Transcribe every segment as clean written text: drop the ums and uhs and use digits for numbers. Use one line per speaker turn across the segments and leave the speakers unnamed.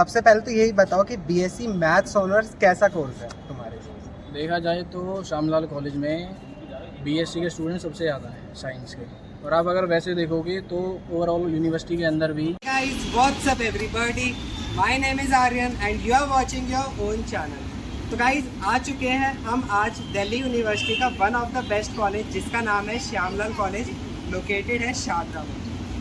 सबसे पहले तो यही बताओ कि बीएससी मैथ्स ऑनर्स कैसा कोर्स है तुम्हारे साथ?
देखा जाए तो श्यामलाल कॉलेज में बीएससी के स्टूडेंट सबसे ज़्यादा हैं साइंस के, और आप अगर वैसे देखोगे तो ओवरऑल यूनिवर्सिटी के अंदर भी।
Guys, what's up everybody? My name is Aryan and you are watching your own channel. तो गाइज आ चुके हैं हम आज दिल्ली यूनिवर्सिटी का one of the best college जिसका नाम है श्यामलाल कॉलेज, लोकेटेड है शारदा में।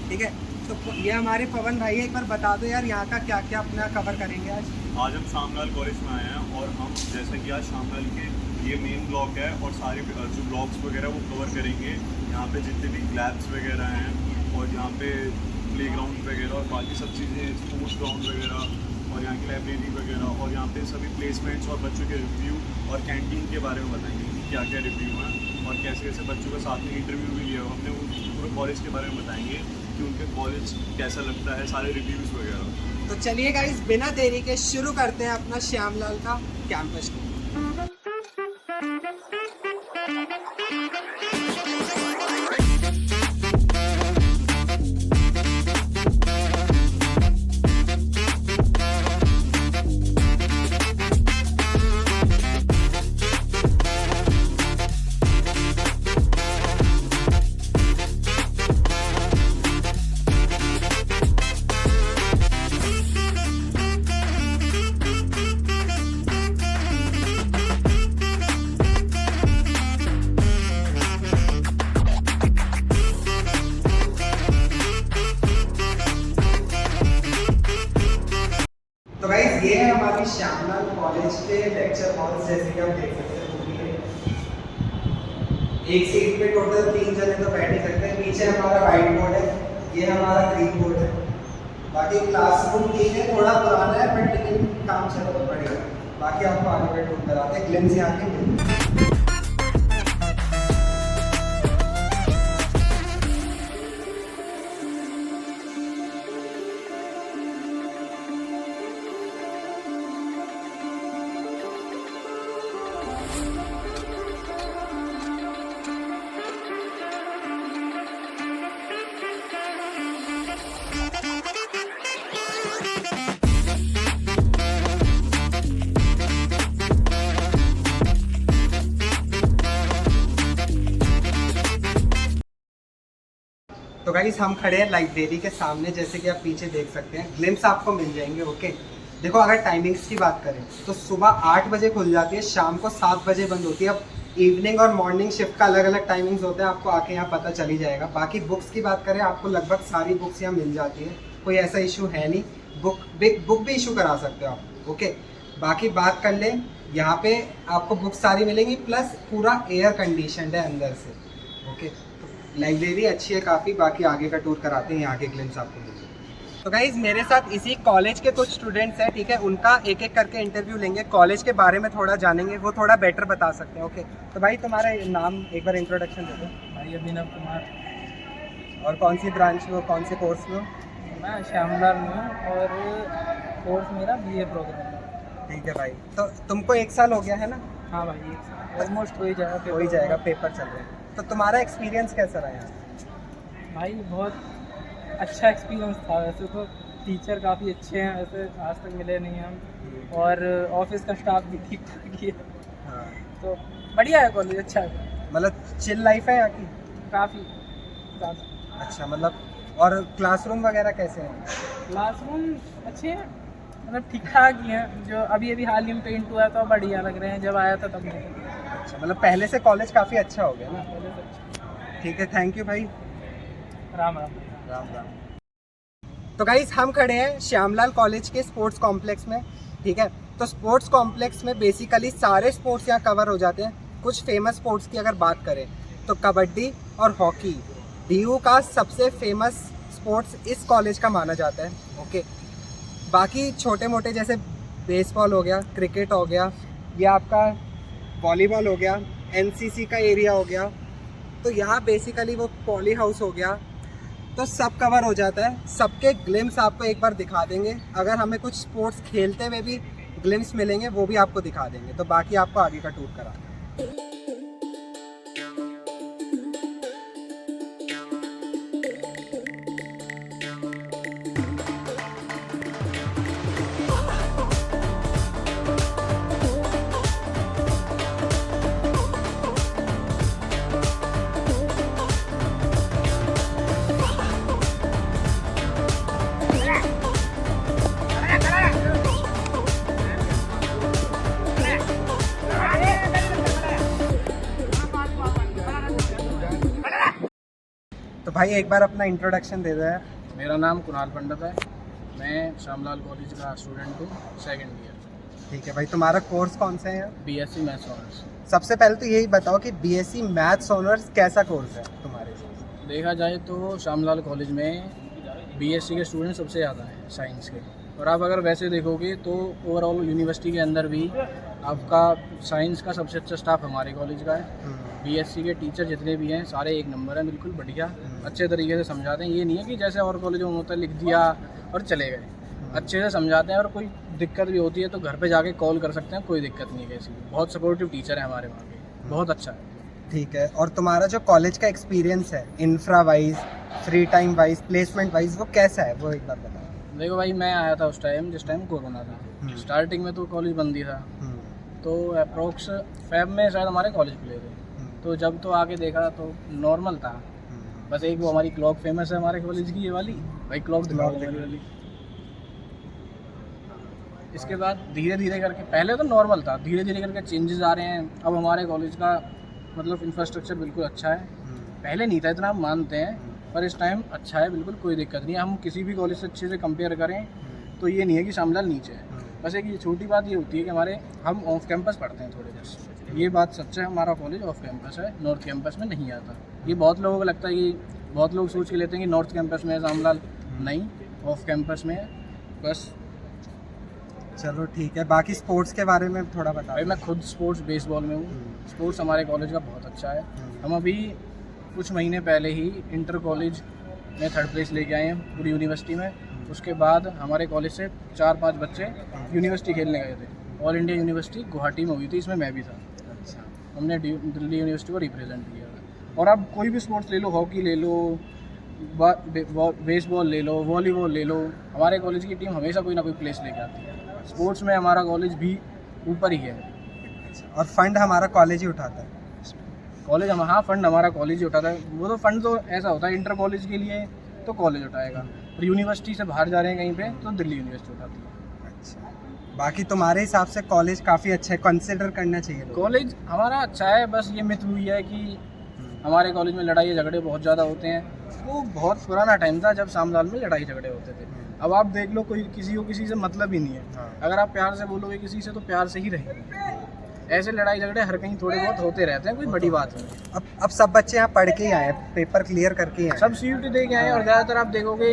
ठीक है, तो ये हमारे पवन भाई है, एक बार बता दो यार यहाँ का क्या क्या अपना कवर करेंगे आज।
आज हम श्यामलाल कॉलेज में आए हैं और हम जैसे कि आज श्यामलाल के ये मेन ब्लॉक है और सारे जो ब्लॉक्स वगैरह वो कवर करेंगे। यहाँ पे जितने भी लैब्स वगैरह हैं और यहाँ पे प्लेग्राउंड वगैरह और बाकी सब चीज़ें, स्पोर्ट्स ग्राउंड वगैरह और यहाँ की लाइब्रेरी वगैरह और यहाँ पे सभी प्लेसमेंट्स और बच्चों के रिव्यू और कैंटीन के बारे में बताएंगे कि क्या क्या रिव्यू हैं और कैसे कैसे बच्चों का साथ में इंटरव्यू भी लिया। हमने उस पूरे कॉलेज के बारे में बताएंगे कि उनके कॉलेज कैसा लगता है, सारे रिव्यूज़ वगैरह।
तो चलिए गाइज बिना देरी के शुरू करते हैं अपना श्यामलाल का कैंपस टूर। तो गाइस ये है हमारी श्यामलाल कॉलेज के लेक्चर हॉल्स, जैसे कि आप देख सकते हैं। एक सीट पे टोटल 3 जने तो बैठ ही सकते हैं। पीछे हमारा व्हाइट बोर्ड है, ये हमारा ग्रीन बोर्ड है। बाकी क्लासरूम ठीक है, थोड़ा पुराना है बट लेकिन काम चल तो बढ़िया। बाकी आपको आगे पे टूर कराते हैं, ग्लिम्स यहाँ के मिलते हैं। तो गाइस हम खड़े हैं लाइब्रेरी के सामने, जैसे कि आप पीछे देख सकते हैं। ग्लिम्स आपको मिल जाएंगे। ओके, देखो अगर टाइमिंग्स की बात करें तो सुबह 8 बजे खुल जाती है, शाम को 7 बजे बंद होती है। अब इवनिंग और मॉर्निंग शिफ्ट का अलग अलग टाइमिंग्स होते हैं, आपको आके यहाँ पता चल ही जाएगा। बाकी बुक्स की बात करें, आपको लगभग सारी बुक्स यहाँ मिल जाती है, कोई ऐसा इशू है नहीं। बुक भी इशू करा सकते हो आप। ओके, बाकी बात कर लें, यहाँ पे आपको बुक सारी मिलेंगी, प्लस पूरा एयर कंडीशनड है अंदर से। ओके, लाइब्रेरी अच्छी है काफ़ी। बाकी आगे का टूर कराते हैं, यहाँ के ग्लिम्स आपको मिलेंगे। तो गाइज मेरे साथ इसी कॉलेज के कुछ स्टूडेंट्स हैं, ठीक है, उनका एक एक करके इंटरव्यू लेंगे, कॉलेज के बारे में थोड़ा जानेंगे, वो थोड़ा बेटर बता सकते हैं। ओके, तो भाई तुम्हारा नाम एक बार इंट्रोडक्शन दे दो।
भाई अभिनव कुमार।
और कौन सी ब्रांच में हो, कौन से कोर्स में हो?
मैं श्यामलाल में हूँ और कोर्स मेरा बीए प्रोग्राम।
ठीक है भाई, तो तुमको 1 साल हो गया है ना?
हाँ भाई, ऑलमोस्ट हो ही जाएगा।
हो ही जाएगा, पेपर चल रहे हैं। तो तुम्हारा एक्सपीरियंस कैसा रहा है?
भाई बहुत अच्छा एक्सपीरियंस था। वैसे तो टीचर काफ़ी अच्छे हैं, वैसे आज तक मिले नहीं हम, और ऑफिस का स्टाफ भी ठीक ठाक ही है।
हाँ,
तो बढ़िया है कॉलेज, अच्छा है,
मतलब चिल लाइफ है यहाँ की
काफ़ी ज़्यादा।
अच्छा, मतलब और क्लासरूम वगैरह कैसे हैं?
क्लासरूम अच्छे हैं, मतलब ठीक ठाक ही हैं। जो अभी अभी हाल ही में पेंट हुआ है तो बढ़िया लग रहे हैं, जब आया था तब नहीं।
अच्छा, मतलब पहले से कॉलेज काफ़ी अच्छा हो गया ना? ठीक है, थैंक यू भाई।
राम राम।
राम राम। तो गाइस हम खड़े हैं श्यामलाल कॉलेज के स्पोर्ट्स कॉम्प्लेक्स में। ठीक है, तो स्पोर्ट्स कॉम्प्लेक्स में बेसिकली सारे स्पोर्ट्स यहाँ कवर हो जाते हैं। कुछ फेमस स्पोर्ट्स की अगर बात करें तो कबड्डी और हॉकी डीयू का सबसे फेमस स्पोर्ट्स इस कॉलेज का माना जाता है। ओके, बाकी छोटे मोटे जैसे बेसबॉल हो गया, क्रिकेट हो गया, या आपका वॉलीबॉल हो गया, एनसीसी का एरिया हो गया, तो यहाँ बेसिकली वो पॉली हाउस हो गया, तो सब कवर हो जाता है। सबके ग्लिम्स आपको एक बार दिखा देंगे। अगर हमें कुछ स्पोर्ट्स खेलते हुए भी ग्लिम्स मिलेंगे वो भी आपको दिखा देंगे। तो बाकी आपको आगे का टूर करा भाई एक बार अपना इंट्रोडक्शन दे दो यार।
मेरा नाम कुणाल पंडित है, मैं श्यामलाल कॉलेज का स्टूडेंट हूँ, सेकंड ईयर,
ठीक है भाई, तुम्हारा कोर्स कौन सा है यार?
BSc maths honours.
सबसे पहले तो यही बताओ कि बीएससी मैथ्स ऑनर्स कैसा कोर्स है तुम्हारे हिसाब से?
देखा जाए तो श्यामलाल कॉलेज में बीएससी के स्टूडेंट सबसे ज़्यादा हैं साइंस के, और आप अगर वैसे देखोगे तो ओवरऑल यूनिवर्सिटी के अंदर भी आपका साइंस का सबसे अच्छा स्टाफ हमारे कॉलेज का है। बीएससी के टीचर जितने भी हैं सारे एक नंबर हैं, बिल्कुल बढ़िया, अच्छे तरीके से समझाते हैं। ये नहीं है कि जैसे और कॉलेजों में होता है लिख दिया और चले गए, अच्छे से समझाते हैं। और कोई दिक्कत भी होती है तो घर पे जाके कॉल कर सकते हैं, कोई दिक्कत नहीं है किसी की। बहुत सपोर्टिव टीचर है हमारे वहाँ के, बहुत अच्छा है।
ठीक है, और तुम्हारा जो कॉलेज का एक्सपीरियंस है infra wise, free time wise, placement wise, वो कैसा है वो एक बार बताओ।
देखो भाई, मैं आया था उस टाइम जिस टाइम कोरोना था, स्टार्टिंग में तो कॉलेज बंद ही था, तो अप्रोक्स फेब में शायद हमारे कॉलेज खुले थे। तो जब तो आके देखा तो नॉर्मल था, बस एक वो हमारी क्लॉक फेमस है हमारे कॉलेज की, ये वाली भाई क्लॉक दिखाओ वाली। इसके बाद धीरे धीरे करके, पहले तो नॉर्मल था, धीरे धीरे करके चेंजेस आ रहे हैं। अब हमारे कॉलेज का मतलब इंफ्रास्ट्रक्चर बिल्कुल अच्छा है, पहले नहीं था इतना, हम मानते हैं, पर इस टाइम अच्छा है, बिल्कुल कोई दिक्कत नहीं है। हम किसी भी कॉलेज से अच्छे से कंपेयर करें तो ये नहीं है कि श्यामलाल नीचे है। बस एक ये छोटी बात ये होती है कि हम ऑफ कैंपस पढ़ते हैं थोड़े जैसे, ये बात सच है, हमारा कॉलेज ऑफ कैंपस है, नॉर्थ कैंपस में नहीं आता। ये बहुत लोगों को लगता है कि बहुत लोग सोच के लेते हैं कि नॉर्थ कैंपस में है श्यामलाल, नहीं, ऑफ कैंपस में है बस।
चलो ठीक है, बाकी स्पोर्ट्स के बारे में थोड़ा बता।
भाई मैं खुद स्पोर्ट्स बेसबॉल में हूँ, स्पोर्ट्स हमारे कॉलेज का बहुत अच्छा है। हम अभी कुछ महीने पहले ही इंटर कॉलेज में 3rd प्लेस लेके आए हैं पूरी यूनिवर्सिटी में। उसके बाद हमारे कॉलेज से 4-5 बच्चे यूनिवर्सिटी खेलने गए थे, ऑल इंडिया यूनिवर्सिटी गुवाहाटी में हुई थी, इसमें मैं भी था।
अच्छा,
हमने दिल्ली यूनिवर्सिटी को रिप्रेजेंट किया था। और अब कोई भी स्पोर्ट्स ले लो, हॉकी ले लो, बेसबॉल ले लो, वॉलीबॉल ले लो, हमारे कॉलेज की टीम हमेशा कोई ना कोई प्लेस लेके आती है। स्पोर्ट्स में हमारा कॉलेज भी ऊपर ही है।
और फंड हमारा कॉलेज ही उठाता है?
कॉलेज हम, हाँ, फंड हमारा कॉलेज ही उठाता है। वो तो फंड तो ऐसा होता है, इंटर कॉलेज के लिए तो कॉलेज उठाएगा, और यूनिवर्सिटी से बाहर जा रहे हैं कहीं पे तो दिल्ली यूनिवर्सिटी उठाती है।
अच्छा, बाकी तुम्हारे हिसाब से कॉलेज काफ़ी अच्छा है, कंसिडर करना चाहिए?
कॉलेज हमारा अच्छा है, बस ये मिथ हुई है कि हमारे कॉलेज में लड़ाई झगड़े बहुत ज़्यादा होते हैं। वो बहुत पुराना टाइम था जब श्यामलाल में लड़ाई झगड़े होते थे। अब आप देख लो, कोई किसी को किसी से मतलब ही नहीं है। अगर आप प्यार से बोलोगे किसी से तो प्यार से ही रहेंगे। ऐसे लड़ाई झगड़े हर कहीं थोड़े बहुत होते रहते हैं, कोई बड़ी बात नहीं।
अब सब बच्चे यहाँ पढ़ के ही आए, पेपर क्लियर करके ही आए,
सब CUT दे के आए। और ज़्यादातर आप देखोगे,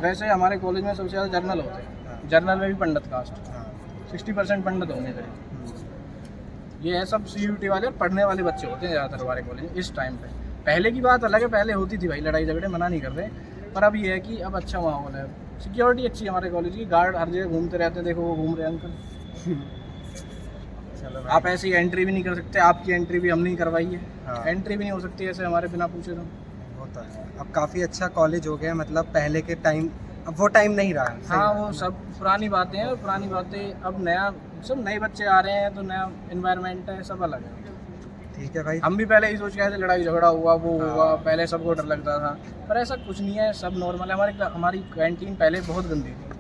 वैसे हमारे कॉलेज में सबसे ज़्यादा जर्नल होते हैं, जर्नल में भी पंडित कास्ट, 60% पंडित होने चाहिए। ये है सब CUT वाले और पढ़ने वाले बच्चे होते हैं ज़्यादातर हमारे कॉलेज इस टाइम पे। पहले की बात अलग है, पहले होती थी भाई लड़ाई झगड़े, मना नहीं कर रहे, पर अब ये है कि अब अच्छा माहौल है, सिक्योरिटी अच्छी है हमारे कॉलेज की, गार्ड हर जगह घूमते रहते हैं। देखो वो घूम रहे हैं अंकल।
चलो
आप ऐसी एंट्री भी नहीं कर सकते, आपकी एंट्री भी हम नहीं करवाई है।
हाँ।
एंट्री भी नहीं हो सकती ऐसे हमारे बिना पूछे तो।
होता है। अब काफ़ी अच्छा कॉलेज हो गया, मतलब पहले के टाइम, अब वो टाइम नहीं रहा।
हाँ, वो सब पुरानी बातें हैं, पुरानी बातें, अब नया, सब नए बच्चे आ रहे हैं तो नया इन्वायरमेंट है, सब अलग है।
ठीक है भाई।
हम भी पहले ही सोच के आए थे लड़ाई झगड़ा हुआ, वो हुआ, पहले सबको डर लगता था, पर ऐसा कुछ नहीं है, सब नॉर्मल है। हमारी कैंटीन पहले बहुत गंदी थी,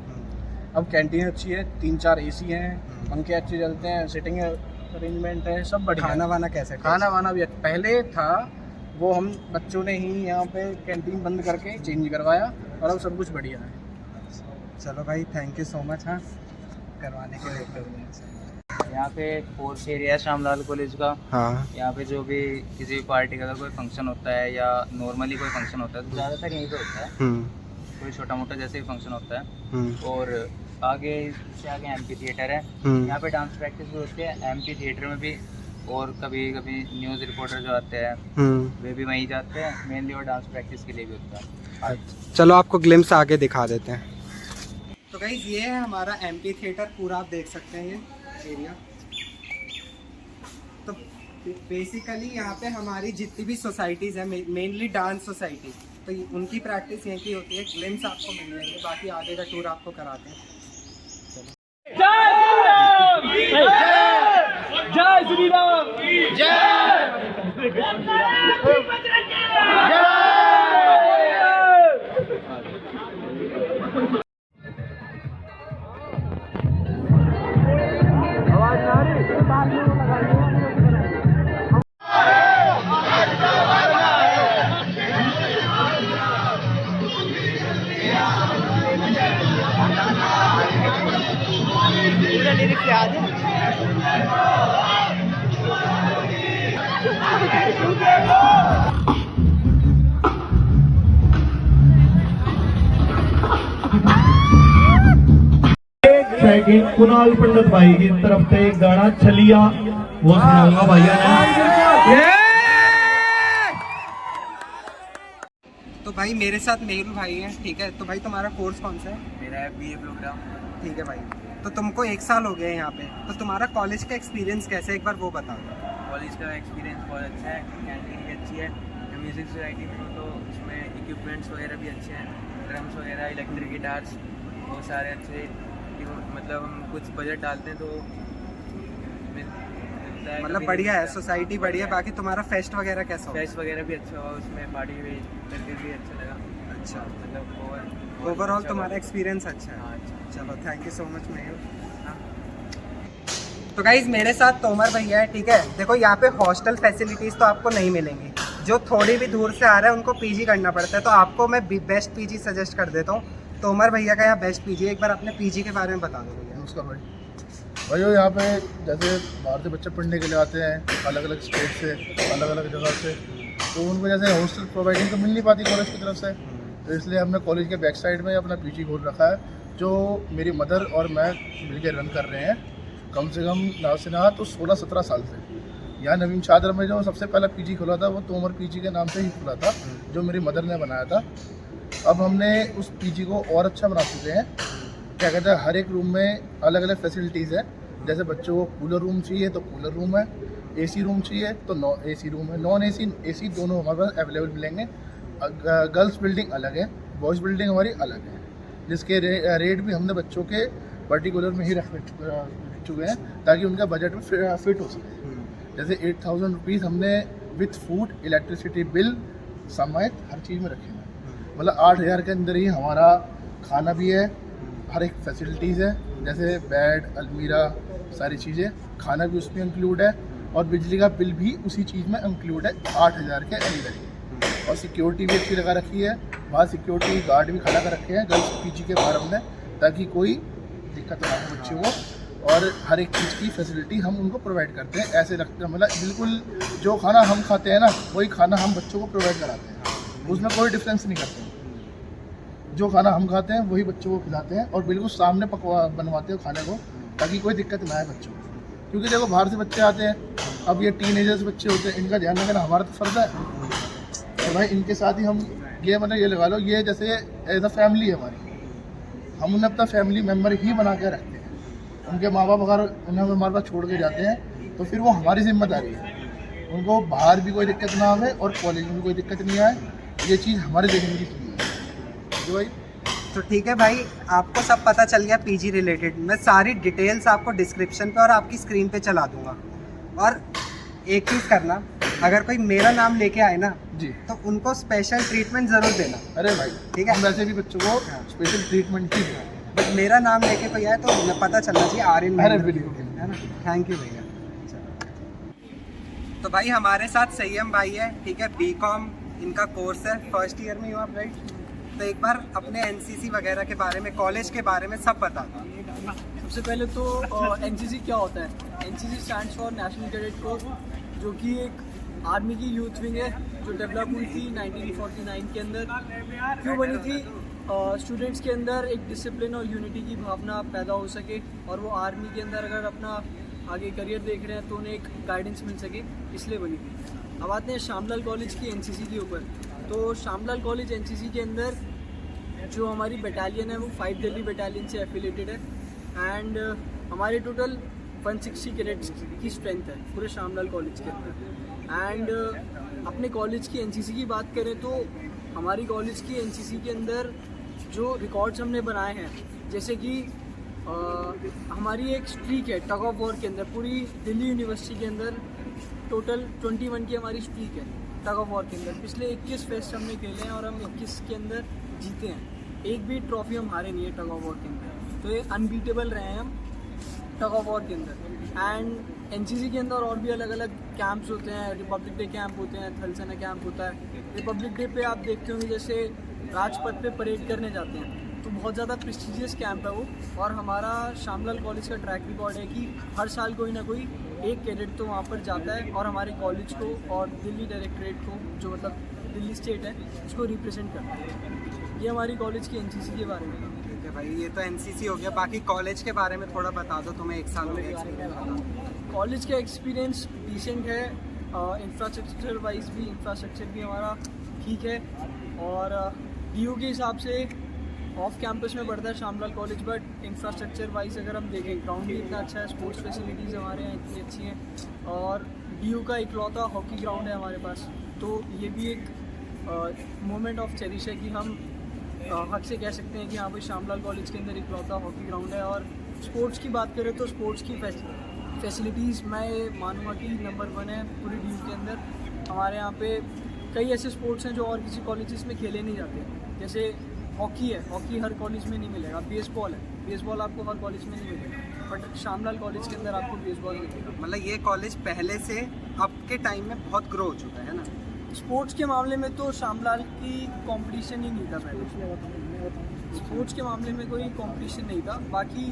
अब कैंटीन अच्छी है, 3-4 AC हैं, पंखे अच्छे चलते हैं, सिटिंग अरेंजमेंट है, सब बढ़िया।
खाना वाना कैसे?
खाना वाना भी पहले था, वो हम बच्चों ने ही यहाँ पे कैंटीन बंद करके चेंज करवाया, और अब सब कुछ बढ़िया है।
चलो भाई, थैंक यू सो मच हाँ करवाने के लिए।
यहाँ पे कोर्स एरिया है श्यामलाल कॉलेज का।
हाँ,
यहाँ पे जो भी किसी भी पार्टी का अगर कोई फंक्शन होता है या नॉर्मली कोई फंक्शन होता है तो ज़्यादातर यहीं पे होता है, कोई छोटा मोटा जैसे भी फंक्शन होता है। और आगे इससे आगे एमपी थिएटर है, यहाँ पे डांस प्रैक्टिस भी होती है एमपी थिएटर में भी, और कभी कभी न्यूज़ रिपोर्टर जो आते हैं वे भी वहीं जाते हैं मेनली, और डांस प्रैक्टिस के लिए भी होता है।
चलो आपको ग्लिम्स आगे दिखा देते हैं। तो गाइस ये है हमारा एमपी थिएटर, पूरा आप देख सकते हैं ये एरिया। तो बेसिकली यहाँ पे हमारी जितनी भी सोसाइटीज़ है, मेनली डांस सोसाइटी, तो उनकी प्रैक्टिस यहीं की होती है। ग्लिम्स आपको मिल जाएंगे, बाकी आगे का टूर आपको कराते हैं।
जय श्री राम,
एक कुणाल पंडित भाई की तरफ से एक गाना छलिया वो सुनाऊंगा भैया ने।
तो भाई मेरे साथ मेहुल भाई हैं, ठीक है। तो भाई तुम्हारा कोर्स कौन सा है?
मेरा है BA प्रोग्राम।
ठीक है भाई, तो तुमको 1 साल हो गया है यहाँ पे, तो तुम्हारा कॉलेज का एक्सपीरियंस कैसा है, एक बार वो बताओ।
कॉलेज का एक्सपीरियंस बहुत अच्छा है, कैंटीन भी अच्छी है। म्यूज़िक सोसाइटी में तो उसमें इक्विपमेंट्स वगैरह भी अच्छे हैं, ड्रम्स वगैरह, इलेक्ट्रिक गिटार्स बहुत सारे अच्छे। मतलब हम कुछ बजट डालते हैं तो मिलता है,
मतलब बढ़िया है, सोसाइटी बढ़िया है। बाकी तुम्हारा फेस्ट वगैरह कैसा हो?
फेस्ट वगैरह भी अच्छा हुआ, उसमें पार्टी भी करके भी अच्छा लगा।
अच्छा,
मतलब
ओवरऑल तुम्हारा एक्सपीरियंस अच्छा है।
हाँ, अच्छा।
चलो, thank you so much Mehul. तो गाइज मेरे साथ तोमर भैया है, ठीक है। देखो यहाँ पे हॉस्टल फैसिलिटीज़ तो आपको नहीं मिलेंगी, जो थोड़ी भी दूर से आ रहा है उनको पीजी करना पड़ता है। तो आपको मैं बेस्ट पीजी सजेस्ट कर देता हूँ। तोमर भैया का यहाँ बेस्ट पीजी है, एक बार अपने पीजी के बारे में बता दो भैया।
नमस्कार भाई। भाई यहाँ पे जैसे बाहर से बच्चे पढ़ने के लिए आते हैं अलग अलग स्टेट से, अलग अलग जगह से, तो उनको जैसे हॉस्टल प्रोवाइडिंग तो मिल नहीं पाती कॉलेज की तरफ से, तो इसलिए हमने कॉलेज के बैक साइड में अपना पीजी खोल रखा है, जो मेरी मदर और मैं मिलकर रन कर रहे हैं। कम से कम ना से ना तो 16-17 साल से। यहाँ नवीन शादर में जो सबसे पहला पीजी खुला था वो तोमर पीजी के नाम से ही खुला था, जो मेरी मदर ने बनाया था। अब हमने उस पीजी को और अच्छा बना चुके हैं। क्या कहते हैं, हर एक रूम में अलग अलग फैसिलिटीज़ है। जैसे बच्चों को कूलर रूम चाहिए तो कूलर रूम है, AC रूम चाहिए तो AC रूम है, नॉन AC दोनों हमारे पास अवेलेबल मिलेंगे। गर्ल्स बिल्डिंग अलग है, बॉयज़ बिल्डिंग हमारी अलग है, जिसके रेट भी हमने बच्चों के पर्टिकुलर में ही रख चुके हैं ताकि उनका बजट में फिट हो सके। जैसे 8,000 रुपीज़ हमने विथ फूड, इलेक्ट्रिसिटी बिल समेत हर चीज़ में रखे हैं। मतलब 8,000 के अंदर ही हमारा खाना भी है, हर एक फैसिलिटीज़ है, जैसे बेड, अलमीरा, सारी चीज़ें, खाना भी उसमें इंक्लूड है, और बिजली का बिल भी उसी चीज़ में इंक्लूड है 8,000 के अंदर ही। और सिक्योरिटी भी अच्छी लगा रखी है, वहाँ सिक्योरिटी गार्ड भी खड़ा कर रखे हैं गर्ल्स पीजी के बाहर हमने, ताकि कोई दिक्कत ना हो बच्चे को। और हर एक चीज़ की फैसिलिटी हम उनको प्रोवाइड करते हैं, ऐसे रखते हैं। मतलब बिल्कुल जो खाना हम खाते हैं ना, वही खाना हम बच्चों को प्रोवाइड कराते हैं, उसमें कोई डिफरेंस नहीं करते हैं। जो खाना हम खाते हैं वही बच्चों को खिलाते हैं, और बिल्कुल सामने बनवाते हैं खाने को, ताकि कोई दिक्कत ना आए बच्चों को। क्योंकि देखो बाहर से बच्चे आते हैं, अब ये टीनेजर्स बच्चे होते हैं, इनका ध्यान रखना हमारा तो फ़र्ज़ है। और भाई इनके साथ ही हम ये मतलब ये लगा लो, ये जैसे एज अ फैमिली है हमारी, हम उन्हें अपना फैमिली मेम्बर ही बना के रखते हैं। उनके माँ बाप अगर उन्हें हमारे पास छोड़ के जाते हैं तो फिर वो हमारी जिम्मेदारी है, उनको बाहर भी कोई दिक्कत ना आए और कॉलेज में भी कोई दिक्कत नहीं आए, ये चीज़ हमारे देखने की चीज़ है जो भाई।
तो ठीक है भाई, आपको सब पता चल गया पीजी रिलेटेड। मैं सारी डिटेल्स आपको डिस्क्रिप्शन पे और आपकी स्क्रीन पे चला दूंगा। और एक चीज़ करना, अगर कोई मेरा नाम लेके आए ना
जी,
तो उनको स्पेशल ट्रीटमेंट ज़रूर देना।
अरे भाई
ठीक है,
हम वैसे भी बच्चों को स्पेशल ट्रीटमेंट ही दें,
बट मेरा नाम लेके कोई आए तो उन्हें पता चलना चाहिए आर्यन
अरे
महेंद्र,
बिल्कुल,
है ना। थैंक यू भैया। तो भाई हमारे साथ संयम भाई है, ठीक है। BCom इनका कोर्स है, फर्स्ट ईयर में हो आप, राइट? तो एक बार अपने NCC वगैरह के बारे में, कॉलेज के बारे में सब बता दो।
सबसे पहले तो NCC क्या होता है? NCC stands for national cadet corps, जो कि एक आर्मी की यूथ विंग है जो डेवलप हुई थी 1949 के अंदर। क्यों बनी थी? स्टूडेंट्स के अंदर एक डिसिप्लिन और यूनिटी की भावना पैदा हो सके, और वो आर्मी के अंदर अगर अपना आगे करियर देख रहे हैं तो उन्हें एक गाइडेंस मिल सके, इसलिए बनी थी। अब आते हैं श्यामलाल कॉलेज की NCC के ऊपर। तो श्यामलाल कॉलेज NCC के अंदर जो हमारी बटालियन है वो 5 दिल्ली बटालियन से एफिलेटेड है, एंड हमारे टोटल 160 कैडेट्स की स्ट्रेंथ है पूरे श्यामलाल कॉलेज के अंदर। एंड अपने कॉलेज की NCC की बात करें तो हमारी कॉलेज की NCC के अंदर जो रिकॉर्ड्स हमने बनाए हैं, जैसे कि हमारी एक स्ट्रीक है टग ऑफ वॉर के अंदर, पूरी दिल्ली यूनिवर्सिटी के अंदर टोटल 21 की हमारी स्ट्रीक है टग ऑफ वॉर के अंदर। पिछले 21 फेस्ट हमने खेले हैं और हम 21 के अंदर जीते हैं, एक भी ट्रॉफी हम हारे नहीं है टग ऑफ वॉर के अंदर। तो ये अनबीटेबल रहे हैं हम टग ऑफ वॉर के अंदर। एंड NCC के अंदर और भी अलग अलग कैंप्स होते हैं, रिपब्लिक डे कैंप होते हैं, थल सेना कैंप होता है। रिपब्लिक डे पे आप देखते होंगे जैसे राजपथ पे परेड करने जाते हैं, तो बहुत ज़्यादा प्रेस्टिजियस कैंप है वो। और हमारा श्यामलाल कॉलेज का ट्रैक रिकॉर्ड है कि हर साल कोई ना कोई एक कैडेट तो वहाँ पर जाता है और हमारे कॉलेज को और दिल्ली डायरेक्टरेट को, जो मतलब दिल्ली स्टेट है, उसको रिप्रेजेंट करता है। ये हमारी कॉलेज की NCC के बारे में।
ठीक है भाई, ये तो एनसीसी हो गया। बाकी कॉलेज के बारे में थोड़ा बता दो, तुम्हें 1 साल हो गया एक्सपीरियंस बता।
कॉलेज का एक्सपीरियंस डिसेंट है, इंफ्रास्ट्रक्चर वाइज भी इंफ्रास्ट्रक्चर भी हमारा ठीक है, और DU के हिसाब से ऑफ कैंपस में पढ़ता है Shamlal college, but infrastructure wise अगर हम देखें ग्राउंड भी इतना अच्छा है, स्पोर्ट्स फैसिलिटीज़ हमारे यहाँ इतनी अच्छी हैं, और DU का इकलौता हॉकी ग्राउंड है हमारे पास। तो ये भी एक मोमेंट ऑफ चेरिश है कि हम हक से कह सकते हैं कि हाँ भाई शामलाल कॉलेज के अंदर इकलौता हॉकी ग्राउंड है। और स्पोर्ट्स की बात करें तो स्पोर्ट्स की फैसिलिटीज़ मैं मानूंगा कि नंबर 1 है पूरी DU के अंदर। हमारे यहाँ पे कई ऐसे स्पोर्ट्स हैं जो और किसी कॉलेजेस में खेले नहीं जाते, जैसे हॉकी है, हॉकी हर कॉलेज में नहीं मिलेगा। बेसबॉल है, बेसबॉल आपको हर कॉलेज में नहीं मिलेगा, बट शामलाल कॉलेज के अंदर आपको बेसबॉल मिलेगा।
मतलब ये कॉलेज पहले से अब के टाइम में बहुत ग्रो हो चुका है ना।
स्पोर्ट्स के मामले में तो शामलाल की कंपटीशन ही नहीं था पहले, स्पोर्ट्स के मामले में कोई कंपटीशन नहीं था। बाकी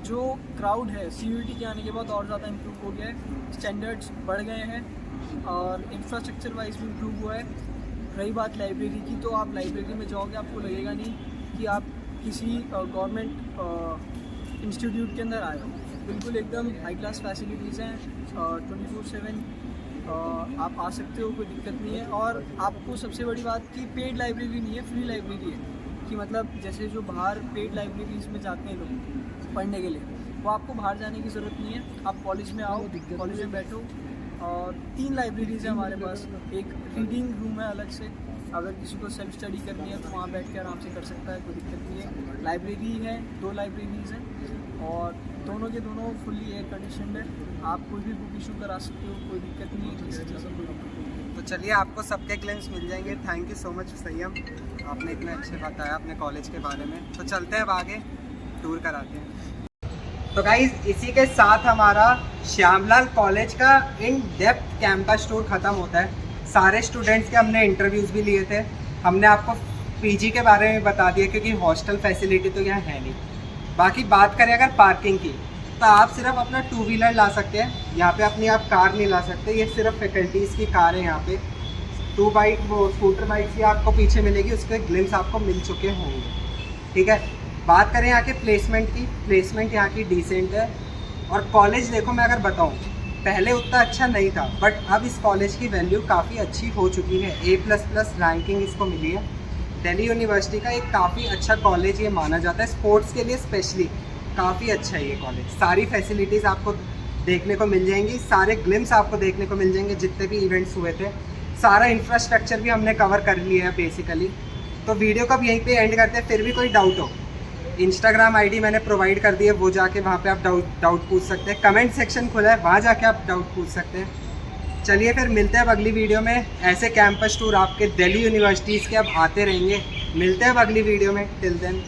जो क्राउड है CUET के आने के बाद और ज़्यादा इम्प्रूव हो गया है, स्टैंडर्ड्स बढ़ गए हैं और इंफ्रास्ट्रक्चर वाइज भी इम्प्रूव हुआ है। रही बात लाइब्रेरी की, तो आप लाइब्रेरी में जाओगे आपको लगेगा नहीं कि आप किसी गवर्नमेंट इंस्टीट्यूट के अंदर आए हो। बिल्कुल एकदम हाई क्लास फैसिलिटीज़ हैं, 24/7 आप आ सकते हो, कोई दिक्कत नहीं है। और आपको सबसे बड़ी बात कि पेड लाइब्रेरी नहीं है, फ्री लाइब्रेरी है, कि मतलब जैसे जो बाहर पेड लाइब्रेरीज में जाते हैं लोग पढ़ने के लिए, वो आपको बाहर जाने की ज़रूरत नहीं है। आप कॉलेज में आओ, कॉलेज में बैठो, और 3 लाइब्रेरीज हैं हमारे पास। एक रीडिंग रूम है अलग से, अगर किसी को सेल्फ स्टडी करनी है तो वहाँ बैठ के आराम से कर सकता है, कोई दिक्कत नहीं है। लाइब्रेरी है, 2 लाइब्रेरीज हैं, और दोनों के दोनों फुल्ली एयर कंडीशनड है। आप कोई भी बुक इशू करा सकते हो, कोई दिक्कत नहीं है, किसी चीज़ की कोई दिक्कत नहीं है।
तो चलिए, आपको सबके क्लेम्स मिल जाएंगे। थैंक यू सो मच संयम, आपने इतने अच्छे बताया अपने कॉलेज के बारे में। तो चलते हैं अब आगे, टूर कराते हैं। तो गाइज, इसी के साथ हमारा श्यामलाल कॉलेज का इन डेप्थ कैंपस टूर ख़त्म होता है। सारे स्टूडेंट्स के हमने इंटरव्यूज़ भी लिए थे, हमने आपको PG के बारे में बता दिया क्योंकि हॉस्टल फैसिलिटी तो यहाँ है नहीं। बाकी बात करें अगर पार्किंग की, तो आप सिर्फ अपना 2 व्हीलर ला सकते हैं, यहाँ पे अपनी आप कार नहीं ला सकते। ये सिर्फ फैकल्टीज़ की कार है यहाँ पे। 2 बाइक वो स्कूटर बाइक ही आपको पीछे मिलेगी, उसके ग्लिम्स आपको मिल चुके होंगे। ठीक है, बात करें यहाँ के प्लेसमेंट की, प्लेसमेंट यहाँ की डिसेंट है। और कॉलेज देखो, मैं अगर बताऊँ, पहले उतना अच्छा नहीं था, बट अब इस कॉलेज की वैल्यू काफ़ी अच्छी हो चुकी है। A++ रैंकिंग इसको मिली है। दिल्ली यूनिवर्सिटी का एक काफ़ी अच्छा कॉलेज ये माना जाता है, स्पोर्ट्स के लिए स्पेशली काफ़ी अच्छा है ये कॉलेज। सारी फैसिलिटीज़ आपको देखने को मिल जाएंगी, सारे ग्लिम्स आपको देखने को मिल जाएंगे, जितने भी इवेंट्स हुए थे। सारा इंफ्रास्ट्रक्चर भी हमने कवर कर लिया है बेसिकली। तो वीडियो को अब यहीं पे एंड करते हैं। फिर भी कोई डाउट हो, Instagram ID मैंने प्रोवाइड कर दी है, वो जाके वहाँ पे आप डाउट पूछ सकते हैं। कमेंट सेक्शन खुला है, वहाँ जाके आप डाउट पूछ सकते हैं। चलिए फिर मिलते हैं अब अगली वीडियो में। ऐसे कैंपस टूर आपके दिल्ली यूनिवर्सिटीज़ के अब आते रहेंगे। मिलते हैं अब अगली वीडियो में। Till then